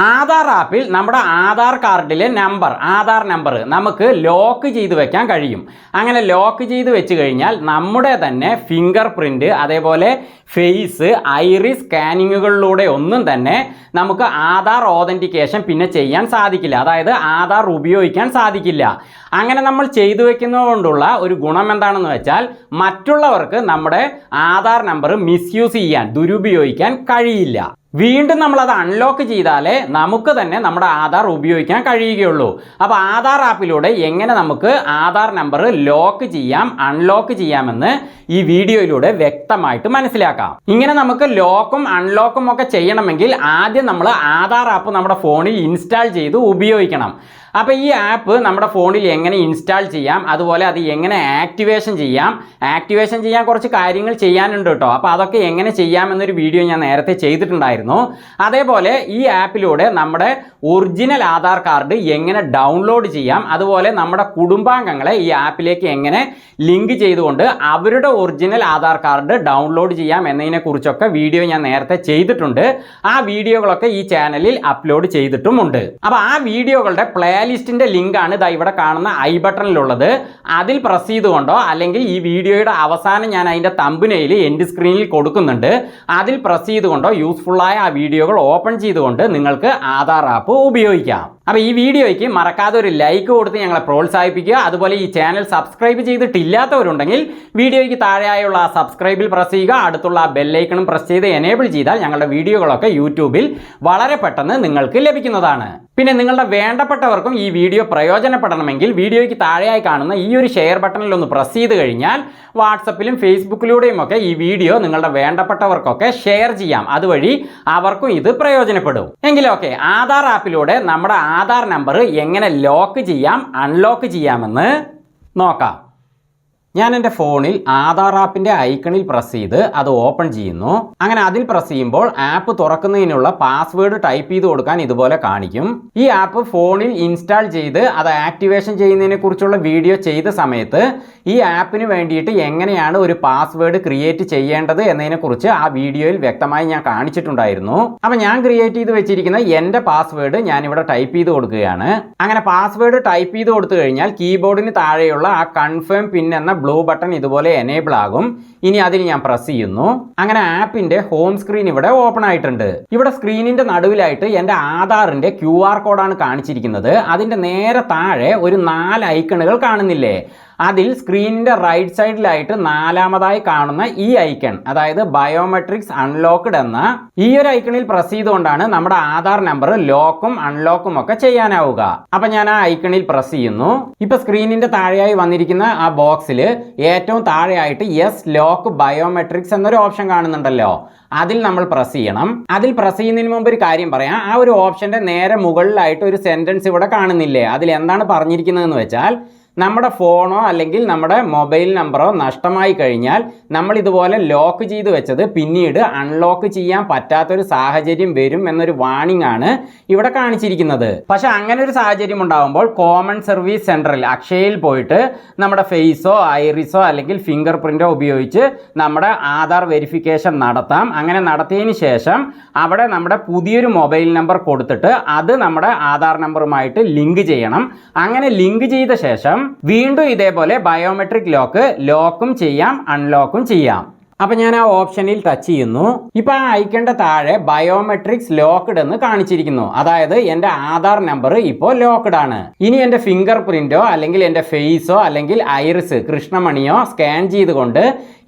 ആധാർ ആപ്പിൽ നമ്മുടെ ആധാർ കാർഡിലെ ആധാർ നമ്പർ നമുക്ക് ലോക്ക് ചെയ്ത് വെക്കാൻ കഴിയും. അങ്ങനെ ലോക്ക് ചെയ്ത് വെച്ച് കഴിഞ്ഞാൽ നമ്മുടെ തന്നെ ഫിംഗർ പ്രിൻ്റ്, അതേപോലെ ഫേസ്, ഐറിസ് സ്കാനിങ്ങുകളിലൂടെ ഒന്നും തന്നെ നമുക്ക് ആധാർ ഓതൻറ്റിക്കേഷൻ പിന്നെ ചെയ്യാൻ സാധിക്കില്ല. അതായത് ആധാർ ഉപയോഗിക്കാൻ സാധിക്കില്ല. അങ്ങനെ നമ്മൾ ചെയ്തു വെക്കുന്നത് കൊണ്ടുള്ള ഒരു ഗുണം എന്താണെന്ന് വെച്ചാൽ മറ്റുള്ളവർക്ക് നമ്മുടെ ആധാർ നമ്പർ മിസ്യൂസ് ചെയ്യാൻ, ദുരുപയോഗിക്കാൻ കഴിയില്ല. വീണ്ടും നമ്മളത് അൺലോക്ക് ചെയ്താലേ നമുക്ക് തന്നെ നമ്മുടെ ആധാർ ഉപയോഗിക്കാൻ കഴിയുകയുള്ളൂ. അപ്പോൾ ആധാർ ആപ്പിലൂടെ എങ്ങനെ നമുക്ക് ആധാർ നമ്പർ ലോക്ക് ചെയ്യാം, അൺലോക്ക് ചെയ്യാമെന്ന് ഈ വീഡിയോയിലൂടെ വ്യക്തമായിട്ട് മനസ്സിലാക്കാം. ഇങ്ങനെ നമുക്ക് ലോക്കും അൺലോക്കും ഒക്കെ ചെയ്യണമെങ്കിൽ ആദ്യം നമ്മൾ ആധാർ ആപ്പ് നമ്മുടെ ഫോണിൽ ഇൻസ്റ്റാൾ ചെയ്ത് ഉപയോഗിക്കണം. അപ്പോൾ ഈ ആപ്പ് നമ്മുടെ ഫോണിൽ എങ്ങനെ ഇൻസ്റ്റാൾ ചെയ്യാം, അതുപോലെ അത് എങ്ങനെ ആക്ടിവേഷൻ ചെയ്യാൻ കുറച്ച് കാര്യങ്ങൾ ചെയ്യാനുണ്ട് കേട്ടോ. അപ്പോൾ അതൊക്കെ എങ്ങനെ ചെയ്യാമെന്നൊരു വീഡിയോ ഞാൻ നേരത്തെ ചെയ്തിട്ടുണ്ടായിരുന്നു. അതേപോലെ ഈ ആപ്പിലൂടെ നമ്മുടെ ഒറിജിനൽ ആധാർ കാർഡ് എങ്ങനെ ഡൗൺലോഡ് ചെയ്യാം, അതുപോലെ നമ്മുടെ കുടുംബാംഗങ്ങളെ ഈ ആപ്പിലേക്ക് എങ്ങനെ ലിങ്ക് ചെയ്തുകൊണ്ട് അവരുടെ ഒറിജിനൽ ആധാർ കാർഡ് ഡൗൺലോഡ് ചെയ്യാം എന്നതിനെക്കുറിച്ചൊക്കെ വീഡിയോ ഞാൻ നേരത്തെ ചെയ്തിട്ടുണ്ട്. ആ വീഡിയോകളൊക്കെ ഈ ചാനലിൽ അപ്ലോഡ് ചെയ്തിട്ടുമുണ്ട്. അപ്പോൾ ആ വീഡിയോകളുടെ ലിസ്റ്റിന്റെ ലിങ്ക് ആണ് ഇതാ ഇവിടെ കാണുന്ന ഐ ബട്ടണിലുള്ളത്. അതിൽ പ്രസ് ചെയ്തുകൊണ്ടോ അല്ലെങ്കിൽ ഈ വീഡിയോയുടെ അവസാനം ഞാൻ അതിന്റെ തമ്പനെയിൽ എൻഡ് സ്ക്രീനിൽ കൊടുക്കുന്നുണ്ട്. അതിൽ പ്രസ് ചെയ്തുകൊണ്ടോ യൂസ്ഫുള്ളായ ആ വീഡിയോകൾ ഓപ്പൺ ചെയ്തുകൊണ്ട് നിങ്ങൾക്ക് ആധാർ ആപ്പ് ഉപയോഗിക്കാം. അപ്പോൾ ഈ വീഡിയോയ്ക്ക് മറക്കാതെ ഒരു ലൈക്ക് കൊടുത്ത് ഞങ്ങളെ പ്രോത്സാഹിപ്പിക്കുക. അതുപോലെ ഈ ചാനൽ സബ്സ്ക്രൈബ് ചെയ്തിട്ടില്ലാത്തവരുണ്ടെങ്കിൽ വീഡിയോയ്ക്ക് താഴെയായുള്ള ആ സബ്സ്ക്രൈബിൽ പ്രസ് ചെയ്യുക. അടുത്തുള്ള ആ ബെല്ലൈക്കണും പ്രസ് ചെയ്ത് എനേബിൾ ചെയ്താൽ ഞങ്ങളുടെ വീഡിയോകളൊക്കെ യൂട്യൂബിൽ വളരെ പെട്ടെന്ന് നിങ്ങൾക്ക് ലഭിക്കുന്നതാണ്. പിന്നെ നിങ്ങളുടെ വേണ്ടപ്പെട്ടവർക്കും ഈ വീഡിയോ പ്രയോജനപ്പെടണമെങ്കിൽ വീഡിയോയ്ക്ക് താഴെയായി കാണുന്ന ഈ ഒരു ഷെയർ ബട്ടണിൽ ഒന്ന് പ്രസ് ചെയ്ത് കഴിഞ്ഞാൽ വാട്സപ്പിലും ഫേസ്ബുക്കിലൂടെയും ഒക്കെ ഈ വീഡിയോ നിങ്ങളുടെ വേണ്ടപ്പെട്ടവർക്കൊക്കെ ഷെയർ ചെയ്യാം. അതുവഴി അവർക്കും ഇത് പ്രയോജനപ്പെടും. എങ്കിലൊക്കെ ആധാർ ആപ്പിലൂടെ നമ്മുടെ ആധാർ നമ്പർ എങ്ങനെ ലോക്ക് ചെയ്യാം, അൺലോക്ക് ചെയ്യാമെന്ന് നോക്കാം. ഞാൻ എൻ്റെ ഫോണിൽ ആധാർ ആപ്പിൻ്റെ ഐക്കണിൽ പ്രസ് ചെയ്ത് അത് ഓപ്പൺ ചെയ്യുന്നു. അങ്ങനെ അതിൽ പ്രസ് ചെയ്യുമ്പോൾ ആപ്പ് തുറക്കുന്നതിനുള്ള പാസ്വേഡ് ടൈപ്പ് ചെയ്ത് കൊടുക്കാൻ ഇതുപോലെ കാണിക്കും. ഈ ആപ്പ് ഫോണിൽ ഇൻസ്റ്റാൾ ചെയ്ത് അത് ആക്ടിവേഷൻ ചെയ്യുന്നതിനെ കുറിച്ചുള്ള വീഡിയോ ചെയ്ത സമയത്ത് ഈ ആപ്പിന് വേണ്ടിയിട്ട് എങ്ങനെയാണ് ഒരു പാസ്വേഡ് ക്രിയേറ്റ് ചെയ്യേണ്ടത് എന്നതിനെക്കുറിച്ച് ആ വീഡിയോയിൽ വ്യക്തമായി ഞാൻ കാണിച്ചിട്ടുണ്ടായിരുന്നു. അപ്പം ഞാൻ ക്രിയേറ്റ് ചെയ്ത് വെച്ചിരിക്കുന്ന എൻ്റെ പാസ്വേഡ് ഞാനിവിടെ ടൈപ്പ് ചെയ്ത് കൊടുക്കുകയാണ്. അങ്ങനെ പാസ്വേഡ് ടൈപ്പ് ചെയ്ത് കൊടുത്തു കഴിഞ്ഞാൽ കീബോർഡിന് താഴെയുള്ള ആ കൺഫേം പിൻ എന്ന ബ്ലൂ ബട്ടൺ ഇതുപോലെ എനേബിൾ ആകും. ഇനി അതിൽ ഞാൻ പ്രസ് ചെയ്യുന്നു. അങ്ങനെ ആപ്പിന്റെ ഹോം സ്ക്രീൻ ഇവിടെ ഓപ്പൺ ആയിട്ടുണ്ട്. ഇവിടെ സ്ക്രീനിന്റെ നടുവിലായിട്ട് എൻ്റെ ആധാറിന്റെ QR കോഡാണ് കാണിച്ചിരിക്കുന്നത്. അതിന്റെ നേരെ താഴെ ഒരു 4 ഐക്കണുകൾ കാണുന്നില്ലേ? അതിൽ സ്ക്രീനിന്റെ റൈറ്റ് സൈഡിലായിട്ട് 4ാമതായി കാണുന്ന ഈ ഐക്കൺ, അതായത് ബയോമെട്രിക്സ് അൺലോക്ക്ഡ് എന്ന ഈ ഒരു ഐക്കണിൽ പ്രസ് ചെയ്തുകൊണ്ടാണ് നമ്മുടെ ആധാർ നമ്പർ ലോക്കും അൺലോക്കും ഒക്കെ ചെയ്യാനാവുക. അപ്പൊ ഞാൻ ആ ഐക്കണിൽ പ്രസ് ചെയ്യുന്നു. ഇപ്പൊ സ്ക്രീനിന്റെ താഴെയായി വന്നിരിക്കുന്ന ആ ബോക്സിൽ ഏറ്റവും താഴെയായിട്ട് യെസ് ലോക്ക് ബയോമെട്രിക്സ് എന്നൊരു ഓപ്ഷൻ കാണുന്നുണ്ടല്ലോ, അതിൽ നമ്മൾ പ്രസ് ചെയ്യണം. അതിൽ പ്രസ് ചെയ്യുന്നതിന് മുമ്പ് ഒരു കാര്യം പറയാം. ആ ഒരു ഓപ്ഷന്റെ നേരെ മുകളിലായിട്ട് ഒരു സെന്റൻസ് ഇവിടെ കാണുന്നില്ലേ? അതിൽ എന്താണ് പറഞ്ഞിരിക്കുന്നതെന്ന് വെച്ചാൽ നമ്മുടെ ഫോണോ അല്ലെങ്കിൽ നമ്മുടെ മൊബൈൽ നമ്പറോ നഷ്ടമായി കഴിഞ്ഞാൽ നമ്മൾ ഇതുപോലെ ലോക്ക് ചെയ്ത് വെച്ചത് പിന്നീട് അൺലോക്ക് ചെയ്യാൻ പറ്റാത്തൊരു സാഹചര്യം വരും എന്നൊരു വാണിംഗ് ആണ് ഇവിടെ കാണിച്ചിരിക്കുന്നത്. പക്ഷെ അങ്ങനെ ഒരു സാഹചര്യം ഉണ്ടാകുമ്പോൾ കോമൺ സർവീസ് സെൻറ്ററിൽ അക്ഷയയിൽ പോയിട്ട് നമ്മുടെ ഫേസോ ഐറിസോ അല്ലെങ്കിൽ ഫിംഗർ പ്രിൻ്റോ ഉപയോഗിച്ച് നമ്മുടെ ആധാർ വെരിഫിക്കേഷൻ നടത്താം. അങ്ങനെ നടത്തിയതിന് ശേഷം അവിടെ നമ്മുടെ പുതിയൊരു മൊബൈൽ നമ്പർ കൊടുത്തിട്ട് അത് നമ്മുടെ ആധാർ നമ്പറുമായിട്ട് ലിങ്ക് ചെയ്യണം. അങ്ങനെ ലിങ്ക് ചെയ്ത ശേഷം വീണ്ടും ഇതേപോലെ ബയോമെട്രിക് ലോക്കും ചെയ്യാം, അൺലോക്കും ചെയ്യാം. അപ്പം ഞാൻ ആ ഓപ്ഷനിൽ ടച്ച് ചെയ്യുന്നു. ഇപ്പം ആ ഐക്കണിന്റെ താഴെ ബയോമെട്രിക്സ് ലോക്ക്ഡ് എന്ന് കാണിച്ചിരിക്കുന്നു. അതായത് എൻ്റെ ആധാർ നമ്പർ ഇപ്പോൾ ലോക്ക്ഡ് ആണ്. ഇനി എൻ്റെ ഫിംഗർ പ്രിന്റോ അല്ലെങ്കിൽ എൻ്റെ ഫേസോ അല്ലെങ്കിൽ ഐറിസ് കൃഷ്ണമണിയോ സ്കാൻ ചെയ്തുകൊണ്ട്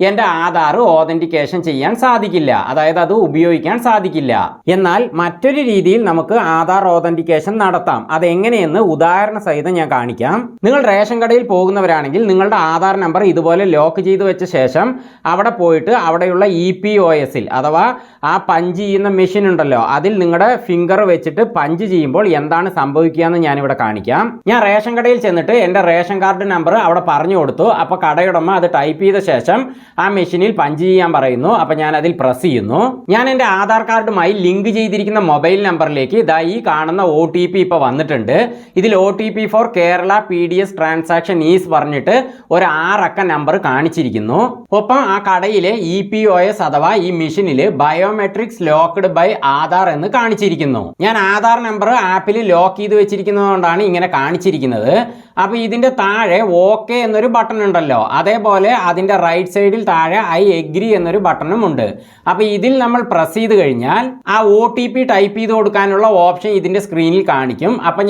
എൻ്റെ ആധാർ ഓതൻറ്റിക്കേഷൻ ചെയ്യാൻ സാധിക്കില്ല. അതായത് അത് ഉപയോഗിക്കാൻ സാധിക്കില്ല. എന്നാൽ മറ്റൊരു രീതിയിൽ നമുക്ക് ആധാർ ഓതൻറ്റിക്കേഷൻ നടത്താം. അതെങ്ങനെയെന്ന് ഉദാഹരണ സഹിതം ഞാൻ കാണിക്കാം. നിങ്ങൾ റേഷൻ കടയിൽ പോകുന്നവരാണെങ്കിൽ നിങ്ങളുടെ ആധാർ നമ്പർ ഇതുപോലെ ലോക്ക് ചെയ്ത് വെച്ച ശേഷം അവിടെ പോയിട്ട് അവിടെയുള്ള EPOS അഥവാ ആ പഞ്ച് ചെയ്യുന്ന മെഷീൻ ഉണ്ടല്ലോ, അതിൽ നിങ്ങളുടെ ഫിംഗർ വെച്ചിട്ട് പഞ്ച് ചെയ്യുമ്പോൾ എന്താണ് സംഭവിക്കുക എന്ന് ഞാനിവിടെ കാണിക്കാം. ഞാൻ റേഷൻ കടയിൽ ചെന്നിട്ട് എൻ്റെ റേഷൻ കാർഡ് നമ്പർ അവിടെ പറഞ്ഞു കൊടുത്തു. അപ്പോൾ കടയുടമ അത് ടൈപ്പ് ചെയ്ത ശേഷം ആ മെഷീനിൽ പഞ്ച് ചെയ്യാൻ പറയുന്നു. അപ്പോൾ ഞാൻ അതിൽ പ്രസ് ചെയ്യുന്നു. ഞാൻ എൻ്റെ ആധാർ കാർഡുമായി ലിങ്ക് ചെയ്തിരിക്കുന്ന മൊബൈൽ നമ്പറിലേക്ക് ഇതാ ഈ കാണുന്ന OTP ഇപ്പോൾ വന്നിട്ടുണ്ട്. ഇതിൽ OTP for Kerala PDS transaction is പറഞ്ഞിട്ട് ഒരു 6 അക്ക നമ്പർ കാണിച്ചിരിക്കുന്നു. ഒപ്പം ആ കടയിൽ ആപ്പിലെ EPOS അഥവാ ഈ മെഷീനിൽ ബയോമെട്രിക്സ് ലോക്ക്ഡ് ബൈ ആധാർ എന്ന് കാണിച്ചിരിക്കുന്നു. ഞാൻ ആധാർ നമ്പർ ആപ്പിൽ ലോക്ക് ചെയ്ത് വെച്ചിരിക്കുന്നതുകൊണ്ടാണ് ഇങ്ങനെ കാണിച്ചിരിക്കുന്നത്. അപ്പോൾ ഇതിൻ്റെ താഴെ ഓക്കെ എന്നൊരു ബട്ടൺ ഉണ്ടല്ലോ, അതേപോലെ അതിൻ്റെ റൈറ്റ് സൈഡിൽ താഴെ ഐ എഗ്രി എന്നൊരു ബട്ടണും ഉണ്ട്. അപ്പോൾ ഇതിൽ നമ്മൾ പ്രസ് ചെയ്ത് കഴിഞ്ഞാൽ ആ OTP ടൈപ്പ് ചെയ്ത് കൊടുക്കാനുള്ള ഓപ്ഷൻ ഇതിൻ്റെ സ്ക്രീനിൽ കാണിക്കും. അപ്പോൾ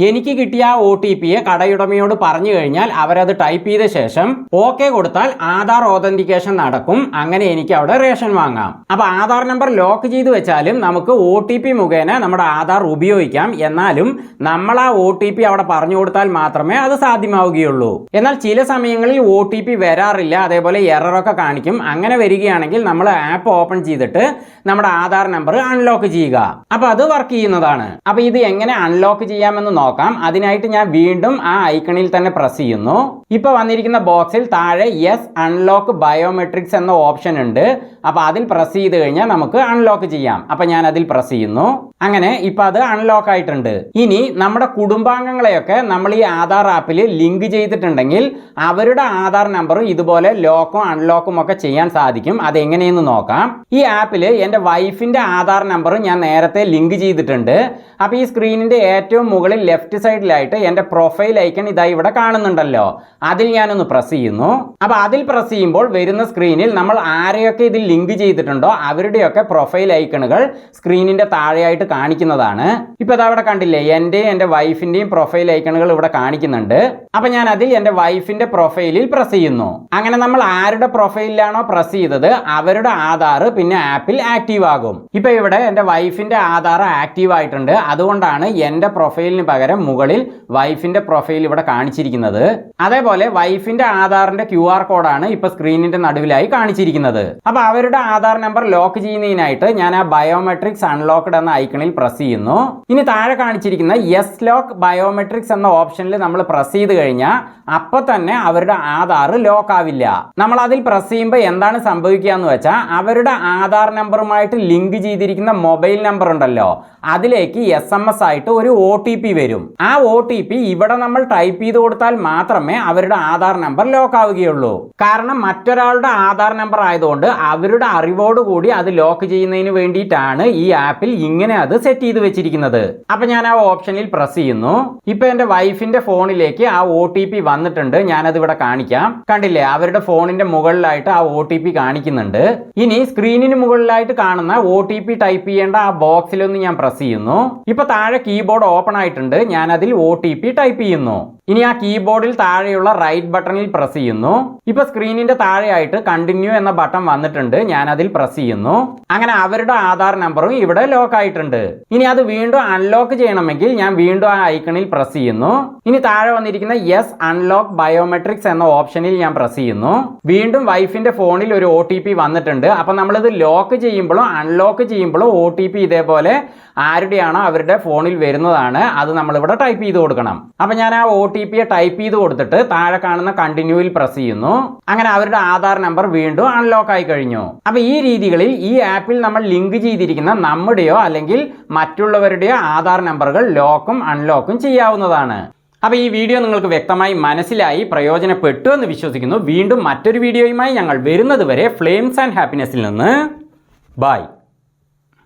എനിക്ക് കിട്ടിയ ആ OTPയെ കടയുടമയോട് പറഞ്ഞു കഴിഞ്ഞാൽ അവരത് ടൈപ്പ് ചെയ്ത ശേഷം ഓക്കെ കൊടുത്താൽ ആധാർ ഓതന്റിക്കേഷൻ നടക്കും. അങ്ങനെ എനിക്ക് അവിടെ റേഷൻ വാങ്ങാം. അപ്പോൾ ആധാർ നമ്പർ ലോക്ക് ചെയ്ത് വെച്ചാലും നമുക്ക് OTP മുഖേന നമ്മുടെ ആധാർ ഉപയോഗിക്കാം. എന്നാലും നമ്മൾ ആ OTP അവിടെ പറഞ്ഞു കൊടുത്താൽ മാത്രമേ അത് സാധ്യമാവുകയുള്ളൂ. എന്നാൽ ചില സമയങ്ങളിൽ OTP വരാറില്ല, അതേപോലെ എററൊക്കെ കാണിക്കും. അങ്ങനെ വരികയാണെങ്കിൽ നമ്മൾ ആപ്പ് ഓപ്പൺ ചെയ്തിട്ട് നമ്മുടെ ആധാർ നമ്പർ അൺലോക്ക് ചെയ്യുക. അപ്പോൾ അത് വർക്ക് ചെയ്യുന്നതാണ്. അപ്പോൾ ഇത് എങ്ങനെ അൺലോക്ക് ചെയ്യാമെന്ന് നോക്കാം. അതിനായിട്ട് ഞാൻ വീണ്ടും ആ ഐക്കണിൽ തന്നെ പ്രസ് ചെയ്യുന്നു. ഇപ്പോൾ വന്നിരിക്കുന്ന ബോക്സിൽ താഴെ യെസ് അൺലോക്ക് ബയോമെട്രിക്സ് എന്ന ഓപ്ഷൻ ഉണ്ട്. അപ്പോൾ അതിൽ പ്രസ് ചെയ്ത് കഴിഞ്ഞാൽ നമുക്ക് അൺലോക്ക് ചെയ്യാം. അപ്പോൾ ഞാൻ അതിൽ പ്രസ് ചെയ്യുന്നു. അങ്ങനെ ഇപ്പോൾ അത് അൺലോക്ക് ആയിട്ടുണ്ട്. ഇനി നമ്മുടെ കുടുംബാംഗങ്ങളെയൊക്കെ നമ്മൾ ഈ ആധാർ ആപ്പിൽ ലിങ്ക് ചെയ്തിട്ടുണ്ടെങ്കിൽ അവരുടെ ആധാർ നമ്പറും ഇതുപോലെ ലോക്കും അൺലോക്കും ഒക്കെ ചെയ്യാൻ സാധിക്കും. അതെങ്ങനെയെന്ന് നോക്കാം. ഈ ആപ്പിൽ എൻ്റെ വൈഫിൻ്റെ ആധാർ നമ്പറും ഞാൻ നേരത്തെ ലിങ്ക് ചെയ്തിട്ടുണ്ട്. അപ്പോൾ ഈ സ്ക്രീനിൻ്റെ ഏറ്റവും മുകളിൽ ലെഫ്റ്റ് സൈഡിലായിട്ട് എൻ്റെ പ്രൊഫൈൽ ഐക്കൺ ഇതായി ഇവിടെ കാണുന്നുണ്ടല്ലോ, അതിൽ ഞാനൊന്ന് പ്രസ് ചെയ്യുന്നു. അപ്പോൾ അതിൽ പ്രസ് ചെയ്യുമ്പോൾ വരുന്ന സ്ക്രീനിൽ നമ്മൾ ആരെയൊക്കെ ഇതിൽ ലിങ്ക് ചെയ്തിട്ടുണ്ടോ അവരുടെയൊക്കെ പ്രൊഫൈൽ ഐക്കണുകൾ സ്ക്രീനിൻ്റെ താഴെയായിട്ട് കാണിക്കുന്നതാണ്. ഇപ്പോൾ അതവിടെ കണ്ടില്ലേ, എൻ്റെയും എൻ്റെ വൈഫിൻ്റെയും പ്രൊഫൈൽ ഐക്കണുകൾ ഇവിടെ കാണിക്കുന്നുണ്ട്. അപ്പോൾ ഞാൻ അതിൽ എൻ്റെ വൈഫിൻ്റെ പ്രൊഫൈലിൽ പ്രസ് ചെയ്യുന്നു. അങ്ങനെ നമ്മൾ ആരുടെ പ്രൊഫൈലിലാണോ പ്രസ് ചെയ്തത് അവരുടെ ആധാർ പിന്നെ ആപ്പിൽ ആക്റ്റീവ് ആകും. ഇപ്പോൾ ഇവിടെ എൻ്റെ വൈഫിൻ്റെ ആധാർ ആക്റ്റീവ് ആയിട്ടുണ്ട്. അതുകൊണ്ടാണ് എൻ്റെ പ്രൊഫൈലിന് പകരം മുകളിൽ വൈഫിൻ്റെ പ്രൊഫൈൽ ഇവിടെ കാണിച്ചിരിക്കുന്നത്. അതേപോലെ വൈഫിൻ്റെ ആധാറിൻ്റെ QR കോഡാണ് ഇപ്പോൾ സ്ക്രീനിൻ്റെ നടുവിലായി കാണിച്ചിരിക്കുന്നത്. അപ്പോൾ അവരുടെ ആധാർ നമ്പർ ലോക്ക് ചെയ്യുന്നതിനായിട്ട് ഞാൻ ആ ബയോമെട്രിക്സ് അൺലോക്ക്ഡ് എന്ന ഐക്കണിൽ പ്രസ് ചെയ്യുന്നു. ഇനി താഴെ കാണിച്ചിരിക്കുന്ന യെസ് ലോക്ക് ബയോമെട്രിക്സ് എന്ന ഓപ്ഷനിൽ നമ്മൾ പ്രസ് ചെയ്ത് കഴിഞ്ഞാൽ അപ്പോൾ തന്നെ അവരുടെ ആധാർ ലോക്ക് ആവില്ല. നമ്മൾ അതിൽ പ്രസ് ചെയ്യുമ്പോൾ എന്താണ് സംഭവിക്കുക എന്ന് വെച്ചാൽ അവരുടെ ആധാർ നമ്പറുമായിട്ട് ലിങ്ക് ചെയ്തിരിക്കുന്ന മൊബൈൽ നമ്പർ ഉണ്ടല്ലോ, അതിലേക്ക് SMS ആയിട്ട് ഒരു OTP വരും. ആ OTP ഇവിടെ നമ്മൾ ടൈപ്പ് ചെയ്ത് കൊടുത്താൽ മാത്രമേ അവരുടെ ആധാർ നമ്പർ ലോക്ക് ആവുകയുള്ളൂ. കാരണം മറ്റൊരാളുടെ ആധാർ നമ്പർ ആയതുകൊണ്ട് അവരുടെ അറിവോടുകൂടി അത് ലോക്ക് ചെയ്യുന്നതിന് വേണ്ടിയിട്ടാണ് ഈ ആപ്പിൽ ഇങ്ങനെ അത് സെറ്റ് ചെയ്ത് വെച്ചിരിക്കുന്നത്. അപ്പൊ ഞാൻ ആ ഓപ്ഷനിൽ പ്രസ് ചെയ്യുന്നു. ഇപ്പൊ എന്റെ വൈഫിന്റെ ഫോണിലേക്ക് ആ OTP വന്നിട്ടുണ്ട്. ഞാനത് ഇവിടെ കാണിക്കാം. കണ്ടില്ലേ, അവരുടെ ഫോണിന്റെ മുകളിലായിട്ട് ആ OTP കാണിക്കുന്നുണ്ട്. ഇനി സ്ക്രീനിന് മുകളിലായിട്ട് കാണുന്ന OTP ടൈപ്പ് ചെയ്യേണ്ട ആ ബോക്സിലൊന്ന് ഞാൻ പ്രസ് ചെയ്യുന്നു. ഇപ്പൊ താഴെ കീബോർഡ് ഓപ്പൺ ആയിട്ടുണ്ട്. ഞാൻ അതിൽ OTP ടൈപ്പ് ചെയ്യുന്നു. ഇനി ആ കീബോർഡിൽ താഴെയുള്ള റൈറ്റ് ബട്ടണിൽ പ്രസ് ചെയ്യുന്നു. ഇപ്പൊ സ്ക്രീനിന്റെ താഴെയായിട്ട് കണ്ടിന്യൂ എന്ന ബട്ടൺ വന്നിട്ടുണ്ട്. ഞാൻ അതിൽ പ്രസ് ചെയ്യുന്നു. അങ്ങനെ അവരുടെ ആധാർ നമ്പറും ഇവിടെ ലോക്ക് ആയിട്ടുണ്ട്. ഇനി അത് വീണ്ടും അൺലോക്ക് ചെയ്യണമെങ്കിൽ ഞാൻ വീണ്ടും ആ ഐക്കണിൽ പ്രസ് ചെയ്യുന്നു. ഇനി താഴെ വന്നിരിക്കുന്ന യെസ് അൺലോക്ക് ബയോമെട്രിക്സ് എന്ന ഓപ്ഷനിൽ ഞാൻ പ്രസ് ചെയ്യുന്നു. വീണ്ടും വൈഫിന്റെ ഫോണിൽ ഒരു OTP വന്നിട്ടുണ്ട്. അപ്പൊ നമ്മളിത് ലോക്ക് ചെയ്യുമ്പോഴും അൺലോക്ക് ചെയ്യുമ്പോഴും OTP ഇതേപോലെ ആരുടെയാണോ അവരുടെ ഫോണിൽ വരുന്നതാണ്. അത് നമ്മളിവിടെ ടൈപ്പ് ചെയ്ത് കൊടുക്കണം. അപ്പൊ ഞാൻ ആ OTPയെ ടൈപ്പ് ചെയ്ത് കൊടുത്തിട്ട് താഴെ കാണുന്ന കണ്ടിന്യൂവിൽ പ്രസ് ചെയ്യുന്നു. അങ്ങനെ അവരുടെ ആധാർ നമ്പർ വീണ്ടും അൺലോക്ക് ആയി കഴിഞ്ഞു. അപ്പൊ ഈ രീതികളിൽ ഈ ആപ്പിൽ നമ്മൾ ലിങ്ക് ചെയ്തിരിക്കുന്ന നമ്മുടെയോ അല്ലെങ്കിൽ മറ്റുള്ളവരുടെയോ ആധാർ നമ്പറുകൾ ലോക്കും അൺലോക്കും ചെയ്യാവുന്നതാണ്. അപ്പോൾ ഈ വീഡിയോ നിങ്ങൾക്ക് വ്യക്തമായി മനസ്സിലായി, പ്രയോജനപ്പെട്ടു എന്ന് വിശ്വസിക്കുന്നു. വീണ്ടും മറ്റൊരു വീഡിയോയുമായി ഞങ്ങൾ വരുന്നത് വരെ ഫ്ലെയിംസ് ആൻഡ് ഹാപ്പിനെസ്സിൽ നിന്ന് ബൈ.